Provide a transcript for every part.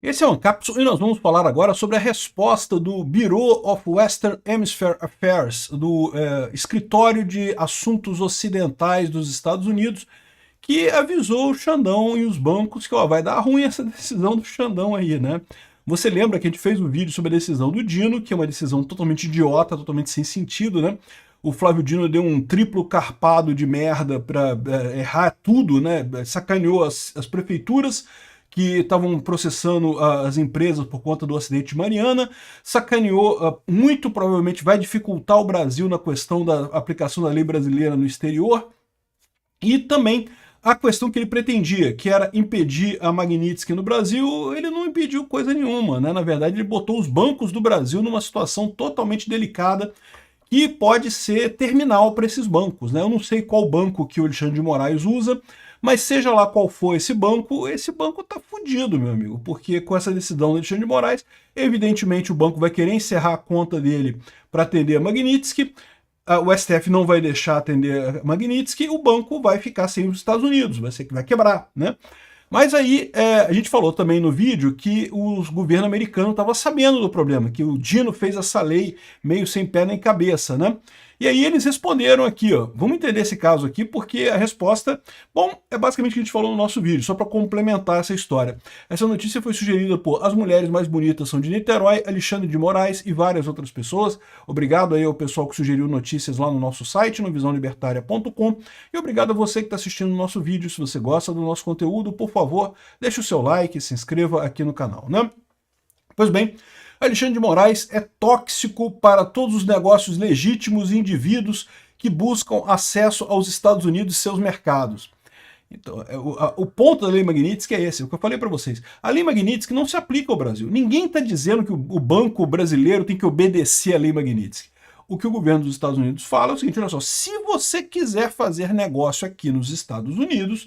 Esse é o Ancapsu e nós vamos falar agora sobre a resposta do Bureau of Western Hemisphere Affairs, do Escritório de Assuntos Ocidentais dos Estados Unidos, que avisou o Xandão e os bancos que ó, vai dar ruim essa decisão do Xandão aí, né? Você lembra que a gente fez um vídeo sobre a decisão do Dino, que é uma decisão totalmente idiota, totalmente sem sentido, né? O Flávio Dino deu um triplo carpado de merda para errar tudo, né? Sacaneou as prefeituras que estavam processando as empresas por conta do acidente de Mariana, sacaneou, muito provavelmente vai dificultar o Brasil na questão da aplicação da lei brasileira no exterior, e também a questão que ele pretendia, que era impedir a Magnitsky no Brasil, ele não impediu coisa nenhuma, né? Na verdade, ele botou os bancos do Brasil numa situação totalmente delicada, que pode ser terminal para esses bancos, né? Eu não sei qual banco que o Alexandre de Moraes usa, mas seja lá qual for esse banco tá fudido, meu amigo, porque com essa decisão do Alexandre de Moraes, evidentemente o banco vai querer encerrar a conta dele para atender a Magnitsky, o STF não vai deixar atender a Magnitsky, o banco vai ficar sem os Estados Unidos, vai quebrar, né? Mas aí a gente falou também no vídeo que o governo americano estava sabendo do problema, que o Dino fez essa lei meio sem pé nem cabeça, né? E aí eles responderam aqui, ó, vamos entender esse caso aqui, porque a resposta, bom, é basicamente o que a gente falou no nosso vídeo, só para complementar essa história. Essa notícia foi sugerida por As Mulheres Mais Bonitas São de Niterói, Alexandre de Moraes e várias outras pessoas. Obrigado aí ao pessoal que sugeriu notícias lá no nosso site, no visãolibertaria.com, e obrigado a você que está assistindo o nosso vídeo. Se você gosta do nosso conteúdo, por favor, deixe o seu like, se inscreva aqui no canal, né? Pois bem, Alexandre de Moraes é tóxico para todos os negócios legítimos e indivíduos que buscam acesso aos Estados Unidos e seus mercados. Então, o ponto da Lei Magnitsky é esse, o que eu falei para vocês. A Lei Magnitsky não se aplica ao Brasil. Ninguém está dizendo que o banco brasileiro tem que obedecer à Lei Magnitsky. O que o governo dos Estados Unidos fala é o seguinte, olha só, se você quiser fazer negócio aqui nos Estados Unidos,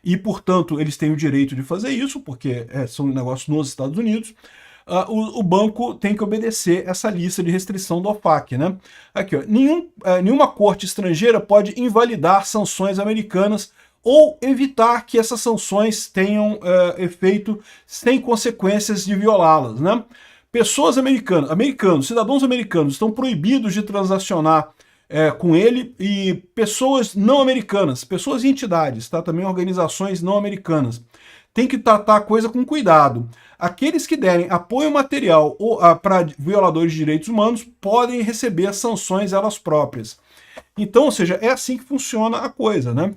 e portanto eles têm o direito de fazer isso, porque são negócios nos Estados Unidos, o banco tem que obedecer essa lista de restrição do OFAC, né? Aqui, ó, nenhuma corte estrangeira pode invalidar sanções americanas ou evitar que essas sanções tenham efeito sem consequências de violá-las, né? Pessoas americanos, cidadãos americanos estão proibidos de transacionar com ele, e pessoas não americanas, pessoas e entidades, tá? Também organizações não americanas, tem que tratar a coisa com cuidado. Aqueles que derem apoio material para violadores de direitos humanos podem receber sanções elas próprias. Então, ou seja, é assim que funciona a coisa, né?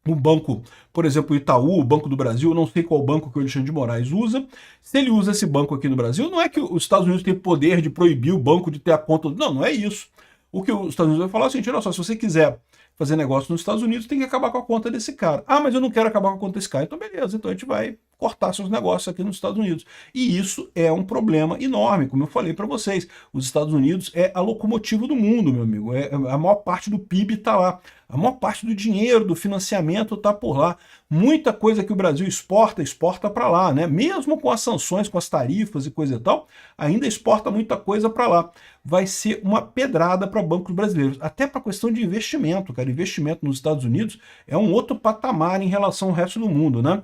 O banco, por exemplo, o Itaú, o Banco do Brasil, eu não sei qual banco que o Alexandre de Moraes usa. Se ele usa esse banco aqui no Brasil, não é que os Estados Unidos têm poder de proibir o banco de ter a conta. Não, não é isso. O que os Estados Unidos vai falar é o seguinte, olha só, se você quiser fazer negócio nos Estados Unidos, tem que acabar com a conta desse cara. Ah, mas eu não quero acabar com a conta desse cara. Então beleza, então a gente vai cortar seus negócios aqui nos Estados Unidos. E isso é um problema enorme, como eu falei para vocês. Os Estados Unidos é a locomotiva do mundo, meu amigo. A maior parte do PIB está lá. A maior parte do dinheiro, do financiamento está por lá. Muita coisa que o Brasil exporta para lá, né? Mesmo com as sanções, com as tarifas e coisa e tal, ainda exporta muita coisa para lá. Vai ser uma pedrada para bancos brasileiros, até para a questão de investimento, cara. Investimento nos Estados Unidos é um outro patamar em relação ao resto do mundo, né?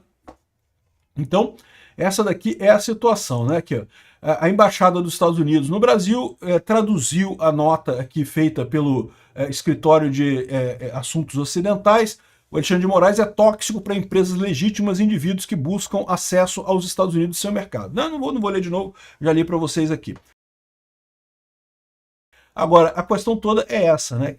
Então, essa daqui é a situação, né? Aqui, ó, a Embaixada dos Estados Unidos no Brasil traduziu a nota aqui feita pelo Escritório de Assuntos Ocidentais. O Alexandre de Moraes é tóxico para empresas legítimas e indivíduos que buscam acesso aos Estados Unidos e seu mercado. Não vou ler de novo, já li para vocês aqui. Agora, a questão toda é essa, né?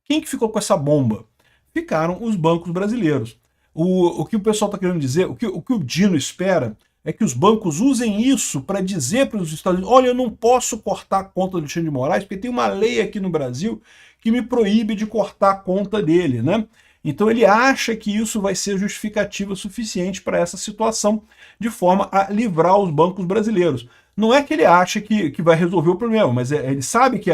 Quem que ficou com essa bomba? Ficaram os bancos brasileiros. O que o pessoal está querendo dizer, o que o Dino espera é que os bancos usem isso para dizer para os Estados Unidos, olha, eu não posso cortar a conta do Alexandre de Moraes, porque tem uma lei aqui no Brasil que me proíbe de cortar a conta dele, né? Então ele acha que isso vai ser justificativa suficiente para essa situação, de forma a livrar os bancos brasileiros. Não é que ele acha que vai resolver o problema, mas ele sabe que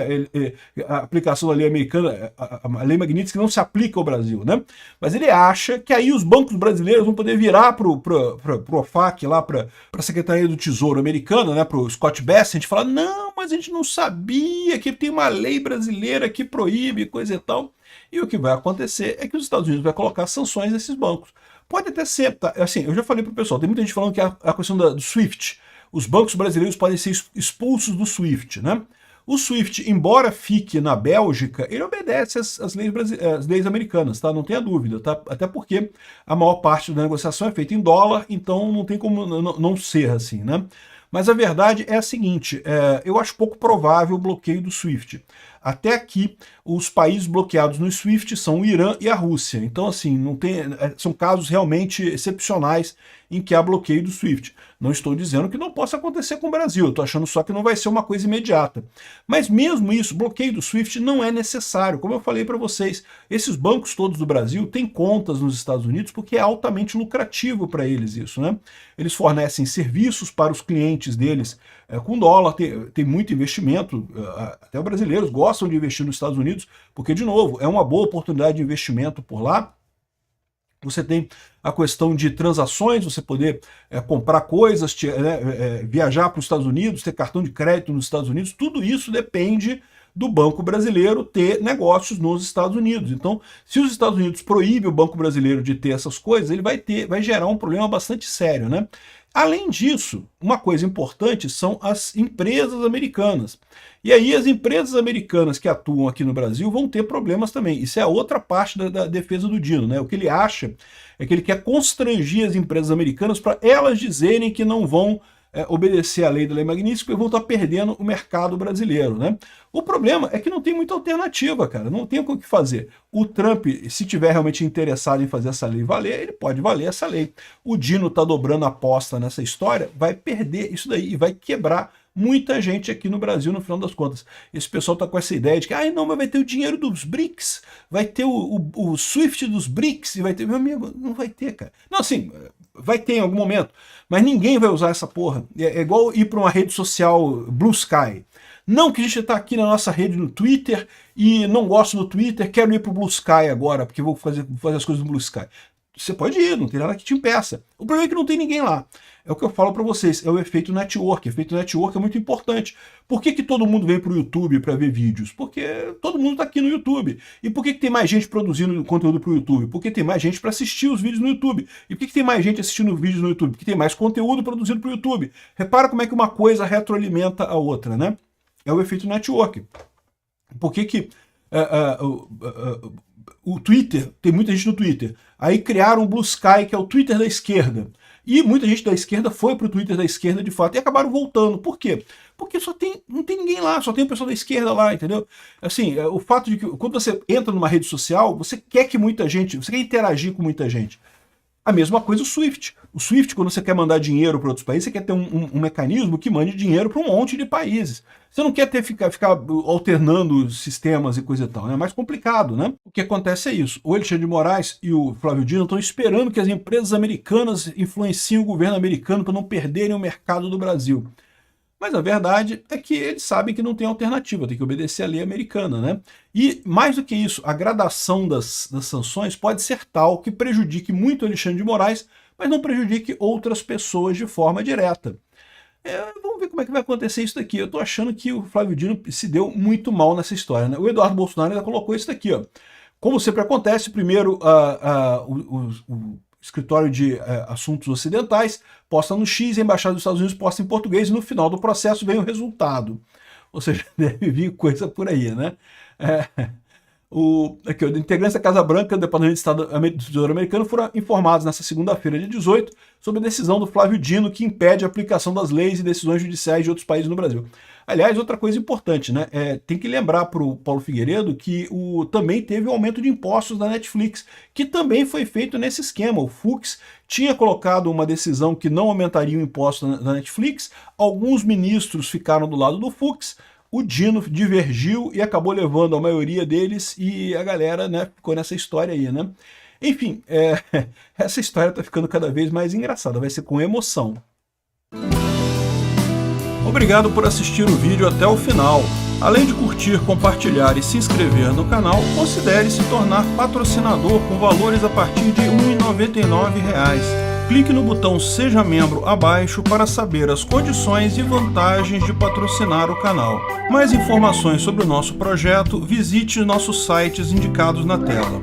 a aplicação da lei americana, a lei Magnitsky não se aplica ao Brasil, né? Mas ele acha que aí os bancos brasileiros vão poder virar para o OFAC, lá para a Secretaria do Tesouro americana, né, para o Scott Bessent, e falar, não, mas a gente não sabia que tem uma lei brasileira que proíbe, coisa e tal. E o que vai acontecer é que os Estados Unidos vai colocar sanções nesses bancos. Pode até ser, tá? Assim, eu já falei pro pessoal, tem muita gente falando que a questão do SWIFT, os bancos brasileiros podem ser expulsos do SWIFT, né? O SWIFT, embora fique na Bélgica, ele obedece às leis americanas, tá? Não tenha dúvida, tá? Até porque a maior parte da negociação é feita em dólar, então não tem como não ser assim, né? Mas a verdade é a seguinte, eu acho pouco provável o bloqueio do SWIFT. Até aqui, os países bloqueados no SWIFT são o Irã e a Rússia. Então, assim, não tem, são casos realmente excepcionais em que há bloqueio do SWIFT. Não estou dizendo que não possa acontecer com o Brasil, estou achando só que não vai ser uma coisa imediata. Mas mesmo isso, bloqueio do SWIFT não é necessário. Como eu falei para vocês, esses bancos todos do Brasil têm contas nos Estados Unidos porque é altamente lucrativo para eles isso, né? Eles fornecem serviços para os clientes deles com dólar, tem muito investimento, até os brasileiros gostam de investir nos Estados Unidos, porque, de novo, é uma boa oportunidade de investimento por lá. Você tem a questão de transações, você poder comprar coisas, viajar para os Estados Unidos, ter cartão de crédito nos Estados Unidos, tudo isso depende do Banco Brasileiro ter negócios nos Estados Unidos. Então, se os Estados Unidos proíbem o Banco Brasileiro de ter essas coisas, ele vai gerar um problema bastante sério, né? Além disso, uma coisa importante são as empresas americanas. E aí as empresas americanas que atuam aqui no Brasil vão ter problemas também. Isso é a outra parte da defesa do Dino, né? O que ele acha é que ele quer constrangir as empresas americanas para elas dizerem que não vão obedecer à lei da Lei Magnitsky e vão estar perdendo o mercado brasileiro, né? O problema é que não tem muita alternativa, cara, não tem o que fazer. O Trump, se tiver realmente interessado em fazer essa lei valer, ele pode valer essa lei. O Dino tá dobrando a aposta nessa história, vai perder isso daí e vai quebrar muita gente aqui no Brasil no final das contas. Esse pessoal tá com essa ideia de que, não, mas vai ter o dinheiro dos BRICS, vai ter o SWIFT dos BRICS, e vai ter... Meu amigo, não vai ter, cara. Não, assim, vai ter em algum momento, mas ninguém vai usar essa porra. É igual ir para uma rede social Blue Sky. Não que a gente está aqui na nossa rede no Twitter e não gosto do Twitter, quero ir para o Blue Sky agora, porque vou fazer as coisas no Blue Sky. Você pode ir, não tem nada que te impeça. O problema é que não tem ninguém lá. É o que eu falo para vocês, é o efeito network. O efeito network é muito importante. Por que todo mundo vem para o YouTube para ver vídeos? Porque todo mundo está aqui no YouTube. E por que tem mais gente produzindo conteúdo para o YouTube? Porque tem mais gente para assistir os vídeos no YouTube. E por que tem mais gente assistindo vídeos no YouTube? Porque tem mais conteúdo produzido para o YouTube. Repara como é que uma coisa retroalimenta a outra, né? É o efeito network. Por que o Twitter, tem muita gente no Twitter, aí criaram o Blue Sky, que é o Twitter da esquerda. E muita gente da esquerda foi para o Twitter da esquerda de fato e acabaram voltando. Por quê? Porque não tem ninguém lá, só tem o pessoal da esquerda lá, entendeu? Assim, o fato de que quando você entra numa rede social, você quer que muita gente, você quer interagir com muita gente. A mesma coisa o SWIFT. O SWIFT, quando você quer mandar dinheiro para outros países, você quer ter um mecanismo que mande dinheiro para um monte de países. Você não quer ficar alternando sistemas e coisa e tal, né? É mais complicado, né? O que acontece é isso. O Alexandre de Moraes e o Flávio Dino estão esperando que as empresas americanas influenciem o governo americano para não perderem o mercado do Brasil. Mas a verdade é que eles sabem que não tem alternativa, tem que obedecer à lei americana, né? E mais do que isso, a gradação das sanções pode ser tal que prejudique muito o Alexandre de Moraes, mas não prejudique outras pessoas de forma direta. Vamos ver como é que vai acontecer isso daqui. Eu tô achando que o Flávio Dino se deu muito mal nessa história, né? O Eduardo Bolsonaro ainda colocou isso daqui, ó. Como sempre acontece, primeiro o Escritório de Assuntos Ocidentais posta no X, a Embaixada dos Estados Unidos posta em português, e no final do processo vem o resultado. Ou seja, deve vir coisa por aí, né? Aqui, os integrantes da Casa Branca do Departamento de Estado do Tesouro Americano foram informados nessa segunda-feira, dia 18, sobre a decisão do Flávio Dino que impede a aplicação das leis e decisões judiciais de outros países no Brasil. Aliás, outra coisa importante, né? Tem que lembrar para o Paulo Figueiredo que também teve o aumento de impostos da Netflix, que também foi feito nesse esquema. O Fux tinha colocado uma decisão que não aumentaria o imposto da Netflix, alguns ministros ficaram do lado do Fux, o Dino divergiu e acabou levando a maioria deles e a galera, né, ficou nessa história aí, né? Enfim, essa história tá ficando cada vez mais engraçada, vai ser com emoção. Obrigado por assistir o vídeo até o final. Além de curtir, compartilhar e se inscrever no canal, considere se tornar patrocinador com valores a partir de R$ 1,99. Clique no botão Seja Membro abaixo para saber as condições e vantagens de patrocinar o canal. Mais informações sobre o nosso projeto, visite nossos sites indicados na tela.